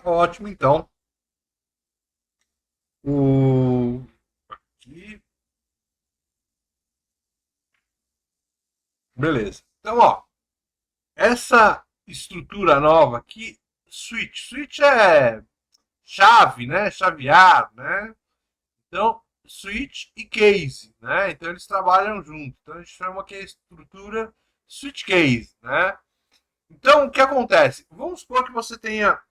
Ótimo, então. O... Aqui. Beleza. Então, ó, essa estrutura nova aqui, switch. Switch é chave, né? Chavear, né? Então, switch e case, né? Então, eles trabalham juntos. Então, a gente chama que é a estrutura switch case, né? Então, o que acontece? Vamos supor que você tenha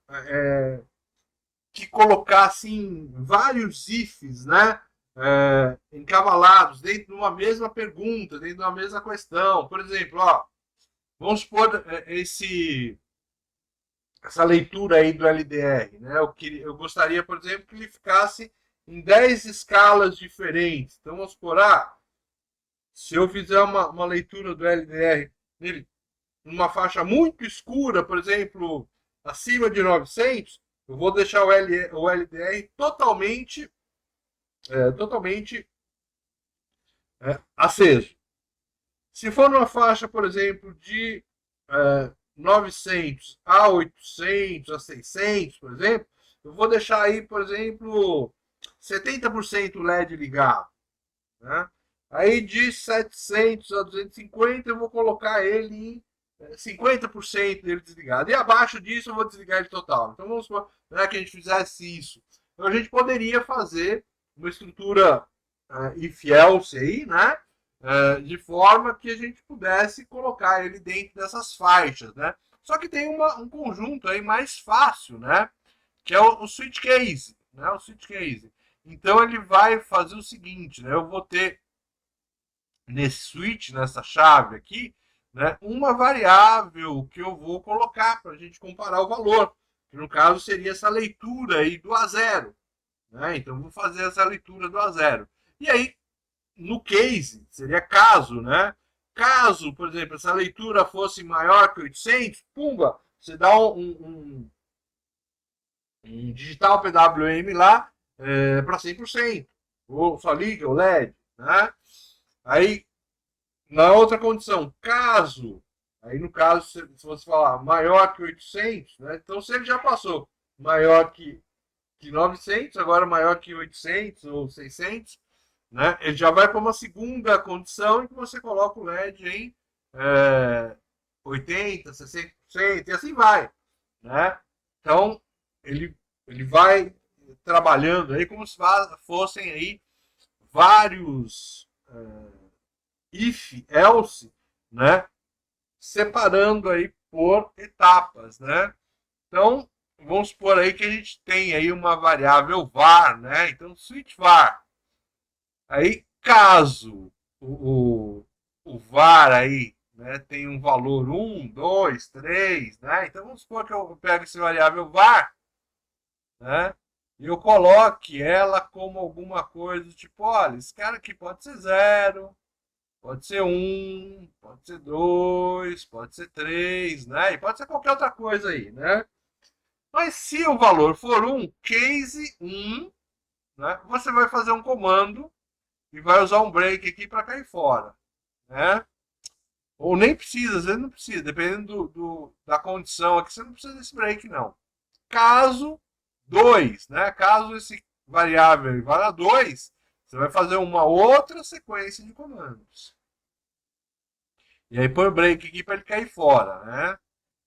que colocar assim vários ifs, né? Encavalados dentro de uma mesma pergunta, dentro de uma mesma questão. Por exemplo, ó, vamos supor essa leitura aí do LDR, né? Eu gostaria, por exemplo, que ele ficasse em 10 escalas diferentes. Então, vamos supor, se eu fizer uma leitura do LDR nele numa faixa muito escura, por exemplo, acima de 900, eu vou deixar o LDR totalmente aceso. Se for numa faixa, por exemplo, de 900 a 800, a 600, por exemplo, eu vou deixar aí, por exemplo, 70% LED ligado. Né? Aí de 700 a 250 eu vou colocar ele em 50% dele desligado. E abaixo disso eu vou desligar ele total. Então vamos supor, né, que a gente fizesse isso. Então a gente poderia fazer uma estrutura if else aí, né? De forma que a gente pudesse colocar ele dentro dessas faixas, né? Só que tem um conjunto aí mais fácil, né? Que é o switch case, né? O switch case. Então ele vai fazer o seguinte, né? Eu vou ter nesse switch, nessa chave aqui, né, uma variável que eu vou colocar para a gente comparar o valor, que no caso seria essa leitura aí do a zero. Né? Então eu vou fazer essa leitura do a zero. E aí, no case, seria caso, né? Caso, por exemplo, essa leitura fosse maior que 800, pumba, você dá um digital PWM lá para 100%. Ou só liga o LED. Né? Aí, na outra condição, caso, aí no caso, se você falar maior que 800, né? Então se ele já passou maior que 900, agora maior que 800 ou 600, né? Ele já vai para uma segunda condição em que você coloca o LED em 80, 60% e assim vai, né? Então ele, ele vai trabalhando aí como se fossem aí vários if, else, né? Separando aí por etapas, né? Então, vamos supor aí que a gente tem aí uma variável var, né? Então, switch var. Aí, caso o var aí, né, tem um valor 1, 2, 3, né? Então, vamos supor que eu pego esse variável var, né? E eu coloque ela como alguma coisa, tipo, olha, esse cara aqui pode ser zero, pode ser um, pode ser dois, pode ser três, né? E pode ser qualquer outra coisa aí, né? Mas se o valor for um, case um, né? Você vai fazer um comando e vai usar um break aqui para cair fora, né? Ou nem precisa, às vezes não precisa, dependendo da condição aqui, você não precisa desse break, não. Caso 2, né? Caso esse variável vá a 2, você vai fazer uma outra sequência de comandos. E aí põe o break aqui para ele cair fora, né?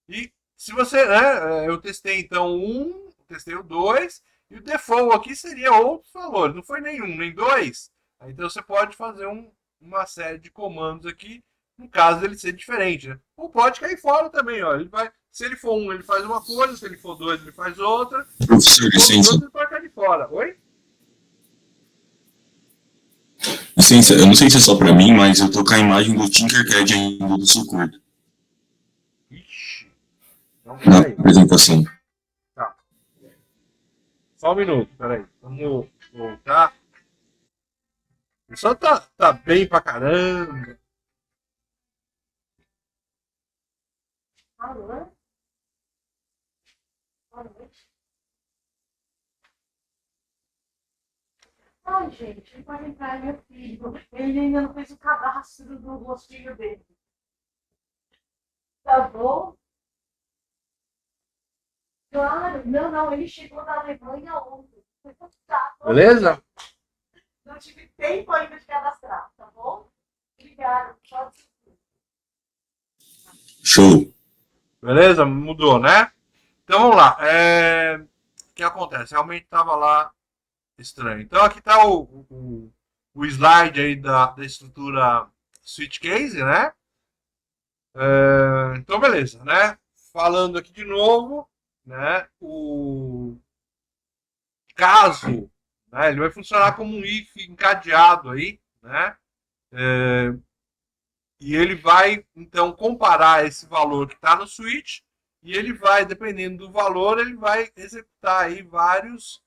E se você, né, eu testei então um, testei o 2 e o default aqui seria outros valores, não foi nenhum, nem dois. Então você pode fazer uma série de comandos aqui, no caso dele ser diferente, né? Ou pode cair fora também, ó. Ele vai, se ele for um, ele faz uma coisa, se ele for dois, ele faz outra. Se Professor, for os licença. outros, ele pode cair fora. Oi? Licença, eu não sei se é só pra mim, mas eu tô com a imagem do Tinkercad ainda do Socorro, Ixi, então na peraí. apresentação. Tá. Só um minuto, peraí. Vamos voltar. O pessoal tá bem pra caramba. Alô? Alô? Ai, gente, pode entrar, meu filho. Ele ainda não fez o cadastro do rostinho dele. Tá bom? Claro, não, ele chegou da Alemanha ontem. Tá, Beleza? não tive tempo ainda de cadastrar, tá bom? Obrigada. Pode. Show. Beleza? Mudou, né? Então vamos lá. O que acontece? Realmente estava lá estranho. Então aqui está o slide aí da estrutura switch case, né? Então beleza, né? Falando aqui de novo, né? O caso, né? Ele vai funcionar como um if encadeado aí, né? E ele vai então comparar esse valor que está no switch e ele vai, dependendo do valor, ele vai executar aí vários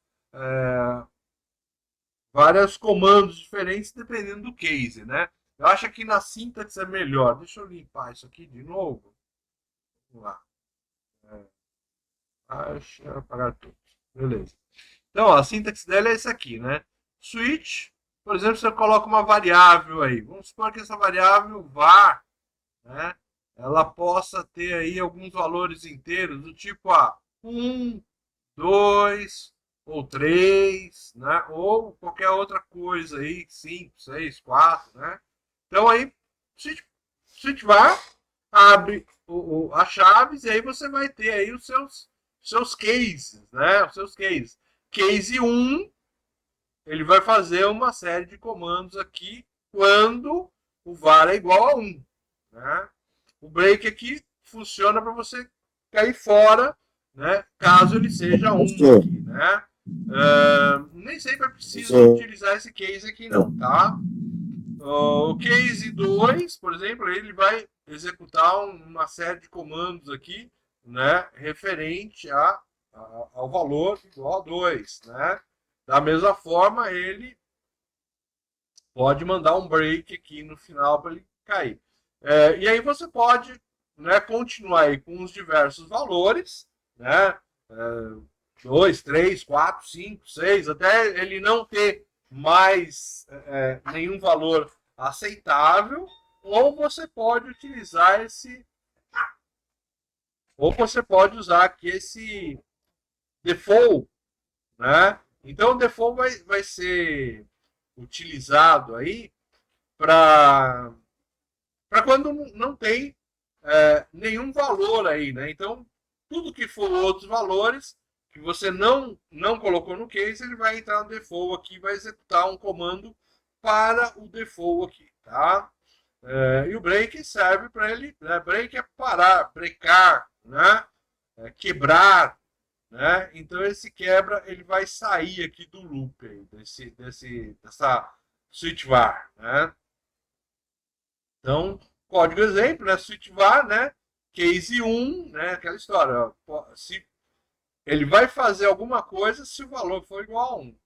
comandos diferentes dependendo do case, né? Eu acho que na sintaxe é melhor. Deixa eu limpar isso aqui de novo. Vamos lá. Apagar tudo. Beleza. Então, a sintaxe dela é essa aqui, né? Switch, por exemplo, você coloca uma variável aí. Vamos supor que essa variável var, né? Ela possa ter aí alguns valores inteiros do tipo 1, 2 ou 3, né? Ou qualquer outra coisa aí, 5, 6, 4, né? Então aí, switch var, abre as chaves e aí você vai ter aí os seus cases, né? Os seus cases. Case 1, ele vai fazer uma série de comandos aqui quando o var é igual a 1, né? O break aqui funciona para você cair fora, né? Caso ele seja 1 aqui, né? Nem sempre é preciso utilizar esse case aqui não, tá? O case 2, por exemplo, ele vai executar uma série de comandos aqui, né, referente ao valor igual a 2, né? Da mesma forma, ele pode mandar um break aqui no final para ele cair. E aí você pode, né, continuar aí com os diversos valores, né? 2, 3, 4, 5, 6, até ele não ter mais nenhum valor aceitável, ou você pode utilizar ou você pode usar aqui esse default, né? Então o default vai ser utilizado aí para quando não tem nenhum valor aí, né? Então tudo que for outros valores que você não colocou no case, ele vai entrar no default aqui e vai executar um comando para o default aqui, tá? E o break serve para ele, né? Break é parar, brecar, né? Quebrar, né? Então esse quebra ele vai sair aqui do loop aí, dessa switch var, né? Então código exemplo, né? Switch var, né? Case 1, né? Aquela história, ó, se ele vai fazer alguma coisa se o valor for igual a 1.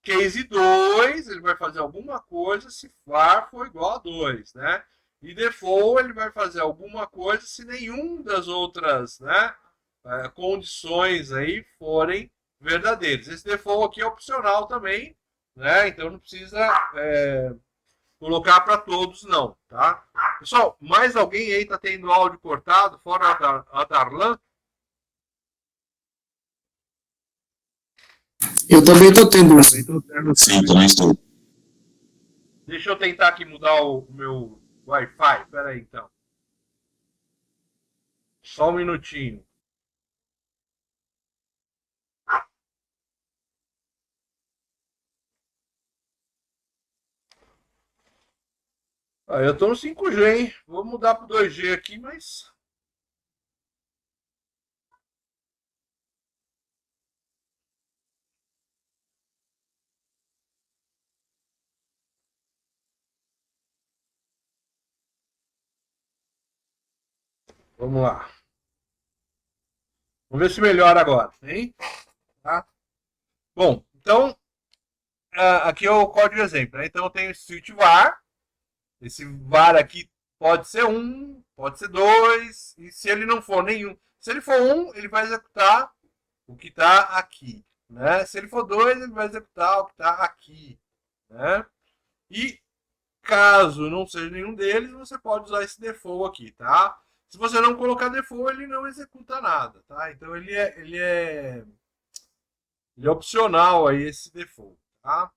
Case 2, ele vai fazer alguma coisa se var for igual a 2, né? E default, ele vai fazer alguma coisa se nenhum das outras, né, condições aí forem verdadeiras. Esse default aqui é opcional também, né? Então não precisa colocar para todos não, tá? Pessoal, mais alguém aí está tendo áudio cortado, fora a Darlan? Eu também estou tendo. Sim, também estou. Deixa eu tentar aqui mudar o meu Wi-Fi. Espera aí, então. Só um minutinho. Eu estou no 5G, hein? Vou mudar para o 2G aqui, mas... Vamos lá. Vamos ver se melhora agora, hein? Tá? Bom, então, aqui é o código de exemplo, né? Então eu tenho esse switch var. Esse var aqui pode ser 1, pode ser 2, e se ele não for nenhum... Se ele for 1, ele vai executar o que está aqui, né? Se ele for 2, ele vai executar o que está aqui, né? E caso não seja nenhum deles, você pode usar esse default aqui, tá? Se você não colocar default, ele não executa nada, tá? Então ele é opcional aí esse default, tá?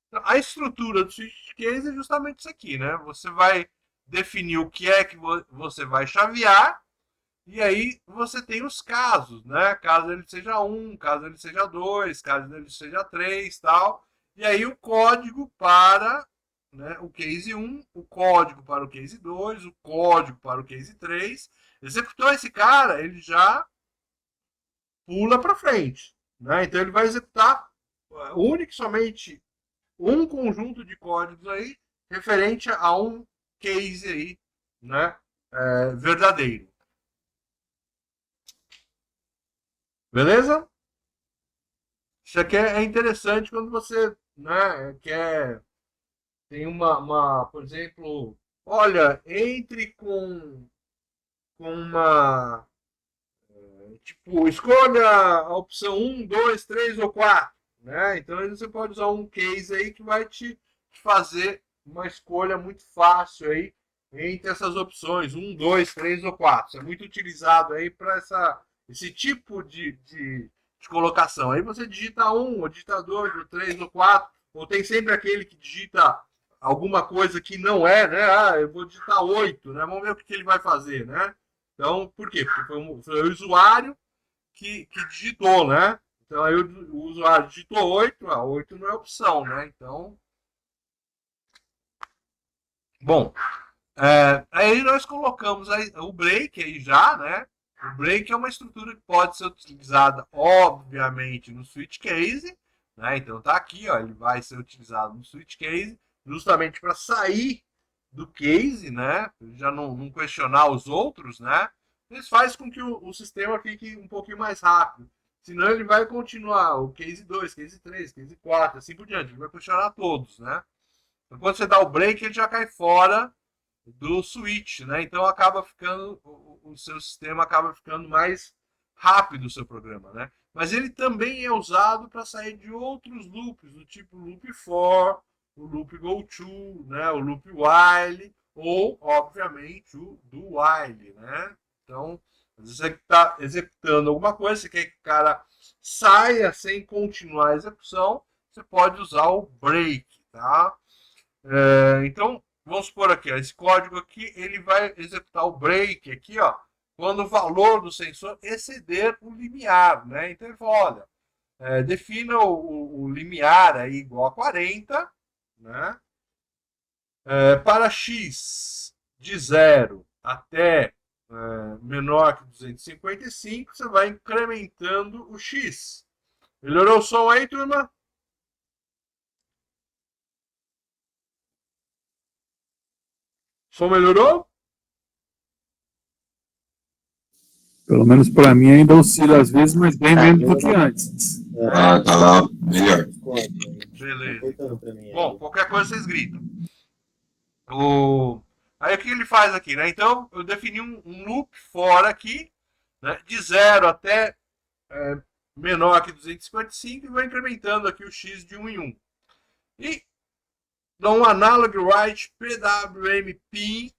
Então, a estrutura do switch case é justamente isso aqui, né? Você vai definir o que é que você vai chavear e aí você tem os casos, né? Caso ele seja 1, caso ele seja 2, caso ele seja 3, tal. E aí o código para, né, o case 1, o código para o case 2, o código para o case 3. Executou esse cara, ele já pula para frente, né? Então ele vai executar único e somente um conjunto de códigos aí referente a um case aí, né, verdadeiro. Beleza? Isso aqui é interessante quando você, né, quer tem por exemplo, olha, entre com uma tipo, escolha a opção 1, 2, 3 ou 4, né? Então aí você pode usar um case aí que vai te fazer uma escolha muito fácil aí entre essas opções, 1, 2, 3 ou 4. Isso é muito utilizado aí para esse tipo de colocação. Aí você digita 1, ou digita 2, ou 3 ou 4, ou tem sempre aquele que digita alguma coisa que não é, né? Ah, eu vou digitar 8, né? Vamos ver o que ele vai fazer, né? Então, por quê? Porque foi o usuário que digitou, né? Então aí o usuário digitou 8, a 8 não é opção, né? Então, bom, aí nós colocamos aí o break aí já, né? O break é uma estrutura que pode ser utilizada, obviamente, no switch case, né? Então tá aqui, ó, ele vai ser utilizado no switch case, justamente para sair do case, né? Já não questionar os outros, né? Isso faz com que o sistema fique um pouquinho mais rápido. Senão ele vai continuar o case 2, case 3, case 4, assim por diante. Ele vai questionar todos, né? Então, quando você dá o break, ele já cai fora do switch, né? Então acaba ficando o seu sistema acaba ficando mais rápido o seu programa, né? Mas ele também é usado para sair de outros loops, do tipo loop for, o loop go to, né? O loop while ou obviamente o do while, né? Então, às vezes você está executando alguma coisa, você quer que o cara saia sem continuar a execução, você pode usar o break, tá? Então, vamos supor aqui, ó, esse código aqui, ele vai executar o break aqui, ó, quando o valor do sensor exceder o limiar, né? Então ele fala, olha, defina o limiar aí igual a 40, né? Para x de 0 até menor que 255, você vai incrementando o x. Melhorou o som aí, turma? O som melhorou? Pelo menos para mim ainda oscila às vezes, mas bem menos do que antes. Tá lá melhor. Beleza. Bom, qualquer coisa vocês gritam. Aí o que ele faz aqui, né? Então eu defini um loop fora aqui, né? De 0 até menor que 255 e vou incrementando aqui o x de 1 em 1. E dou um analog write PWM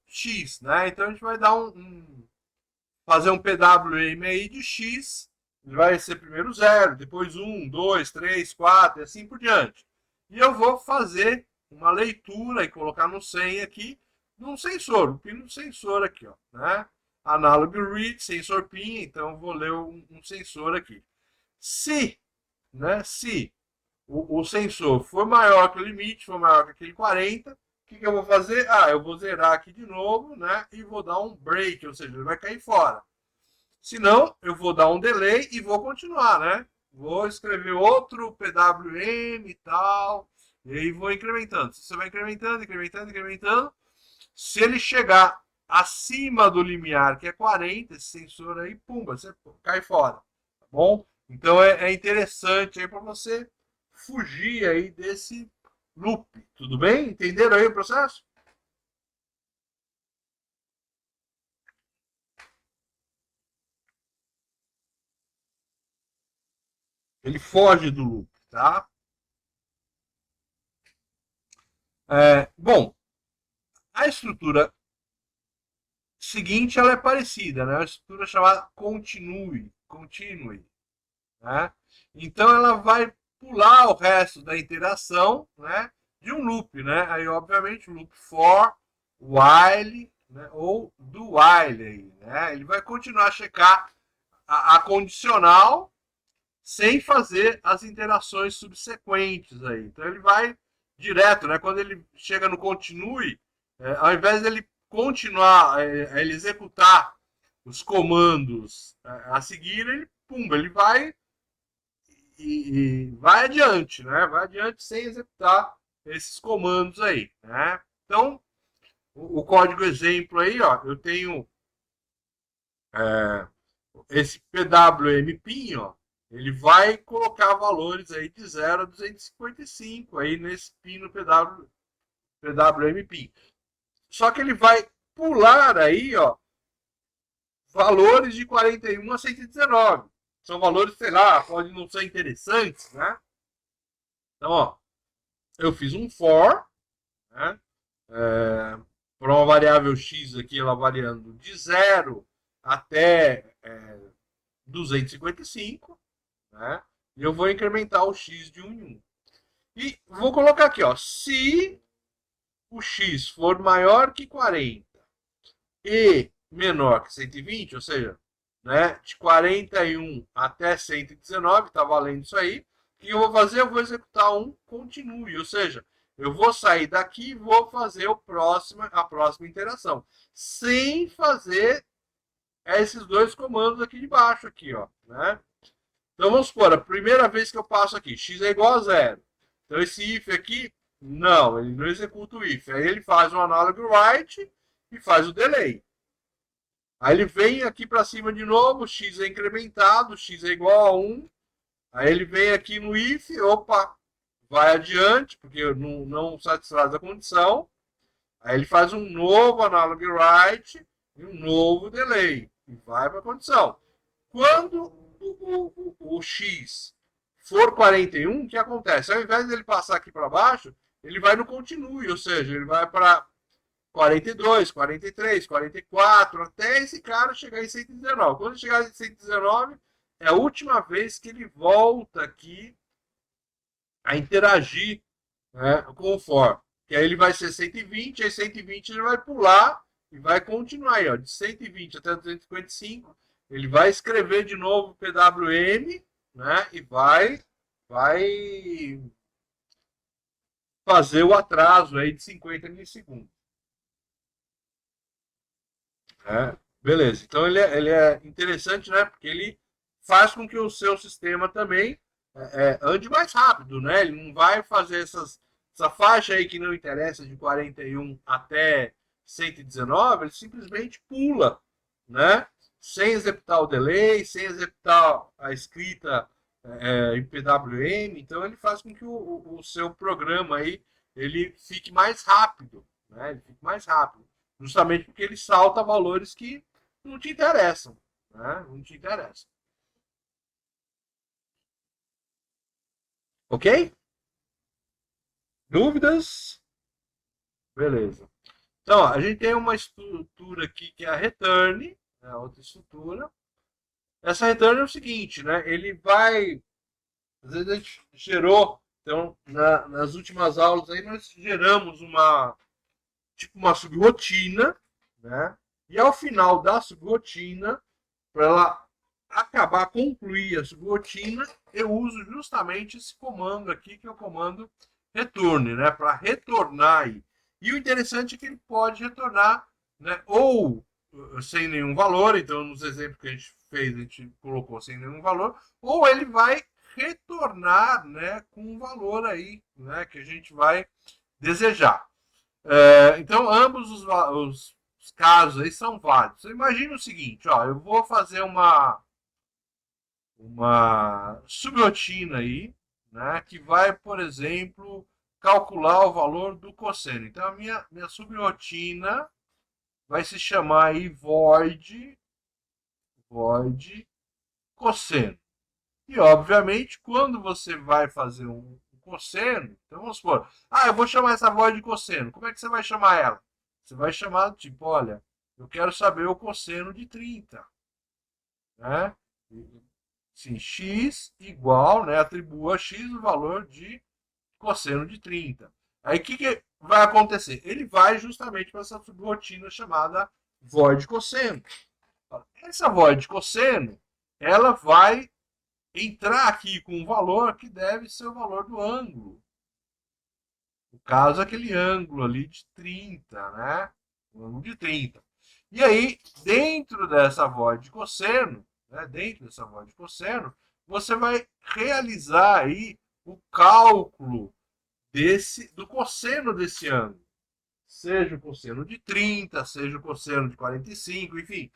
x, né? Então a gente vai dar fazer um PWM aí de x, ele vai ser primeiro 0, depois 1, 2, 3, 4 e assim por diante. E eu vou fazer uma leitura e colocar no 100 aqui, num sensor, um pino sensor aqui, ó, né? Analog read, sensor pin, então eu vou ler um sensor aqui. Se o sensor for maior que o limite, for maior que aquele 40, o que eu vou fazer? Eu vou zerar aqui de novo, né? E vou dar um break, ou seja, ele vai cair fora. Se não, eu vou dar um delay e vou continuar, né? Vou escrever outro PWM e tal, e aí vou incrementando. Você vai incrementando, incrementando, incrementando. Se ele chegar acima do limiar, que é 40, esse sensor aí, pumba, você cai fora, tá bom? Então é interessante aí para você fugir aí desse loop, tudo bem? Entenderam aí o processo? Ele foge do loop, tá? Bom, a estrutura seguinte ela é parecida, né? É uma estrutura chamada continue, né? Então ela vai pular o resto da interação, né, de um loop, né? Aí obviamente o loop for, while, né, ou do while aí, né? Ele vai continuar a checar a condicional sem fazer as interações subsequentes aí. Então ele vai direto, né? Quando ele chega no continue, ao invés dele continuar, ele executar os comandos a seguir, ele, pumba, ele vai e vai adiante, né? Vai adiante sem executar esses comandos aí, né? Então, o código exemplo aí, ó, eu tenho é, esse PWMPIN, ó, ele vai colocar valores aí de 0 a 255 aí nesse PIN no PWMPIN. Só que ele vai pular aí, ó, valores de 41 a 119. São valores, sei lá, podem não ser interessantes, né? Então, ó, eu fiz um for, né? Para uma variável x aqui, ela variando de 0 até 255, né? E eu vou incrementar o x de 1 em 1. E vou colocar aqui, ó, se o x for maior que 40 e menor que 120, ou seja, né, de 41 até 119, está valendo isso aí. O que eu vou fazer? Eu vou executar um continue, ou seja, eu vou sair daqui e vou fazer a próxima interação, sem fazer esses dois comandos aqui de baixo, aqui, ó, né? Então vamos supor, a primeira vez que eu passo aqui, x é igual a 0. Então esse if aqui, não, ele não executa o if. Aí ele faz um analog write e faz o delay. Aí ele vem aqui para cima de novo, x é incrementado, x é igual a 1. Aí ele vem aqui no if, opa, vai adiante, porque não satisfaz a condição. Aí ele faz um novo analog write e um novo delay. E vai para a condição. Quando o x for 41, o que acontece? Ao invés dele passar aqui para baixo, ele vai no continue, ou seja, ele vai para 42, 43, 44, até esse cara chegar em 119. Quando chegar em 119, é a última vez que ele volta aqui a interagir, né, com o for. Que aí ele vai ser 120, aí 120 ele vai pular e vai continuar aí, ó, de 120 até 255. Ele vai escrever de novo PWM, né, e vai fazer o atraso aí de 50 milissegundos. Beleza. Então ele é interessante, né? Porque ele faz com que o seu sistema também ande mais rápido, né? Ele não vai fazer essa faixa aí que não interessa de 41 até 119, ele simplesmente pula, né? Sem executar o delay, sem executar a escrita em PWM. Então ele faz com que o seu programa aí ele fique mais rápido, né? Ele fique mais rápido. Justamente porque ele salta valores que não te interessam, né? Não te interessam. Ok? Dúvidas? Beleza. Então, ó, a gente tem uma estrutura aqui que é a return, né, outra estrutura. Essa return é o seguinte, né? Ele vai... Às vezes a gente gerou... Então, nas últimas aulas aí, nós geramos uma subrotina, né? E ao final da subrotina, para ela acabar, concluir a subrotina, eu uso justamente esse comando aqui, que é o comando return, né? Para retornar aí. E o interessante é que ele pode retornar, né, ou sem nenhum valor, então nos exemplos que a gente fez, a gente colocou sem nenhum valor, ou ele vai retornar, né, com um valor aí, né, que a gente vai desejar. Então, ambos os casos aí são válidos. Imagina o seguinte, ó, eu vou fazer uma subrotina aí, né, que vai, por exemplo, calcular o valor do cosseno. Então, a minha subrotina vai se chamar aí void cosseno. E, obviamente, quando você vai fazer um cosseno, então vamos supor, eu vou chamar essa void de cosseno. Como é que você vai chamar ela? Você vai chamar do tipo, olha, eu quero saber o cosseno de 30. Né? Sim, x igual, né, atribua a x o valor de cosseno de 30. Aí o que vai acontecer? Ele vai justamente para essa subrotina chamada void cosseno. Essa void cosseno, ela vai entrar aqui com um valor que deve ser o valor do ângulo. No caso, aquele ângulo ali de 30, né? O ângulo de 30. E aí, dentro dessa void cosseno, né, você vai realizar aí o cálculo do cosseno desse ângulo. Seja o cosseno de 30, seja o cosseno de 45, enfim.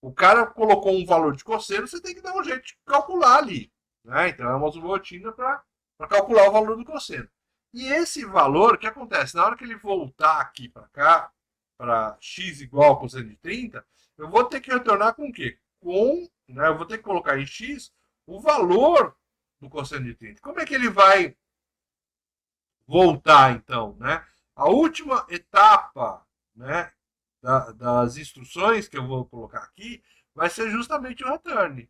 O cara colocou um valor de cosseno, você tem que dar um jeito de calcular ali. Né? Então é uma rotina para calcular o valor do cosseno. E esse valor, o que acontece? Na hora que ele voltar aqui para cá, para x igual ao cosseno de 30, eu vou ter que retornar com o quê? Eu vou ter que colocar em x o valor do cosseno de 30. Como é que ele vai voltar, então? Né? A última etapa, né, das instruções que eu vou colocar aqui vai ser justamente o return.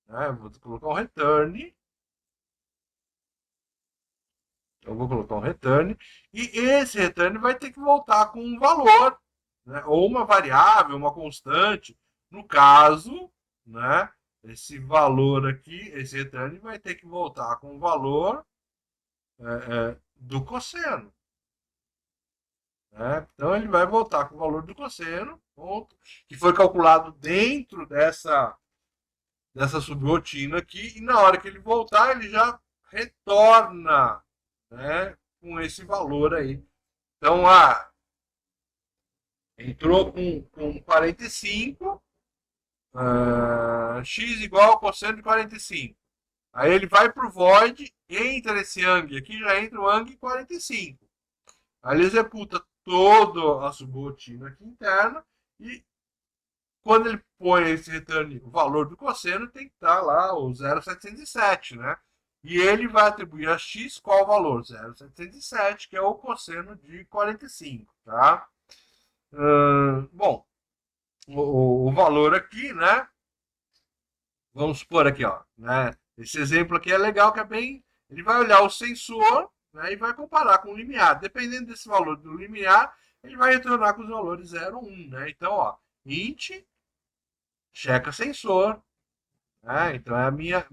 Né? Eu vou colocar um return. Eu vou colocar um return. E esse return vai ter que voltar com um valor, né? Ou uma variável, uma constante. No caso, né? Esse valor aqui, esse return vai ter que voltar com o valor do cosseno. Né? Então ele vai voltar com o valor do cosseno, ponto, que foi calculado dentro dessa subrotina aqui, e na hora que ele voltar, ele já retorna, né, com esse valor aí. Então, entrou com 45, x igual ao cosseno de 45. Aí ele vai para o void, entra esse ang aqui, já entra o ang 45. Aí ele executa toda a subrotina aqui interna e quando ele põe esse return, o valor do cosseno tem que estar lá o 0,707, né? E ele vai atribuir a x qual o valor? 0,707, que é o cosseno de 45, tá? Bom, o valor aqui, né? Vamos supor aqui, ó, né? Esse exemplo aqui é legal, que é bem... Ele vai olhar o sensor, né, e vai comparar com o limiar. Dependendo desse valor do limiar, ele vai retornar com os valores 0, 1, né? Então, ó, int checa sensor, né? Então é a minha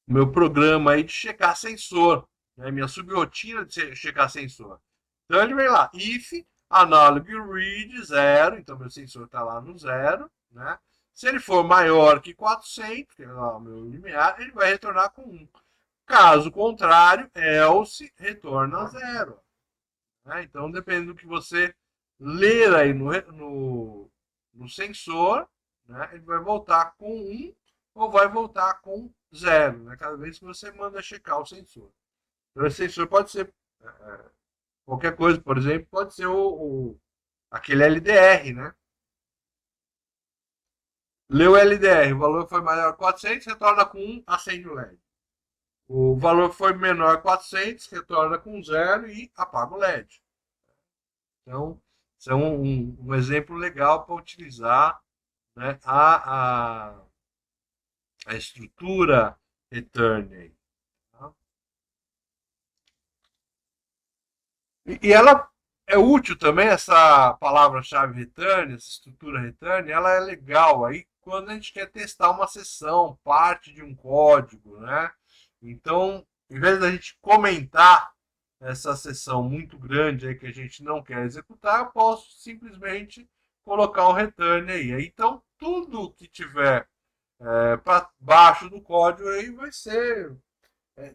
meu programa aí de checar sensor, né? Minha subrotina de checar sensor. Então ele vem lá, if analog read 0, então meu sensor está lá no 0, né? Se ele for maior que 400, que é lá o meu limiar, ele vai retornar com 1. Caso contrário, else retorna 0. Né? Então, depende do que você ler aí no sensor, né? Ele vai voltar com 1 ou vai voltar com 0, né? Cada vez que você manda checar o sensor. Então, esse sensor pode ser qualquer coisa, por exemplo, pode ser aquele LDR, né? Leu o LDR, o valor foi maior que 400, retorna com 1, acende o LED. O valor foi menor que 400, retorna com 0 e apaga o LED. Então, isso é um exemplo legal para utilizar, né, a estrutura return. Tá? E ela é útil também, essa palavra-chave return, essa estrutura return, ela é legal aí quando a gente quer testar uma sessão, parte de um código, né? Então, em vez da gente comentar essa sessão muito grande aí que a gente não quer executar, eu posso simplesmente colocar um return aí. Então, tudo que tiver para baixo do código aí vai ser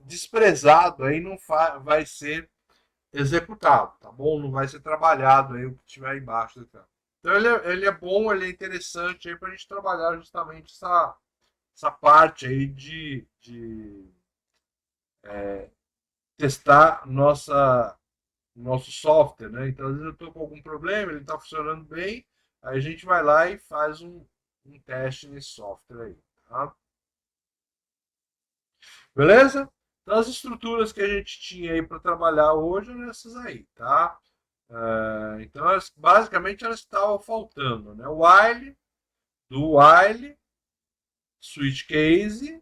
desprezado, aí não vai ser executado, tá bom? Não vai ser trabalhado aí o que tiver embaixo. Então, ele é bom, ele é interessante aí para a gente trabalhar justamente essa parte aí de testar nosso software, né? Então, às vezes eu estou com algum problema, ele está funcionando bem, aí a gente vai lá e faz um teste nesse software aí, tá? Beleza? Então, as estruturas que a gente tinha aí para trabalhar hoje eram essas aí, tá? Então, basicamente, elas estavam faltando, né? While, do while, switch case,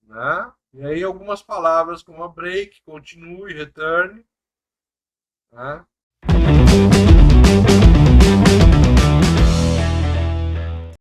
né? E aí algumas palavras como a break, continue, return, né?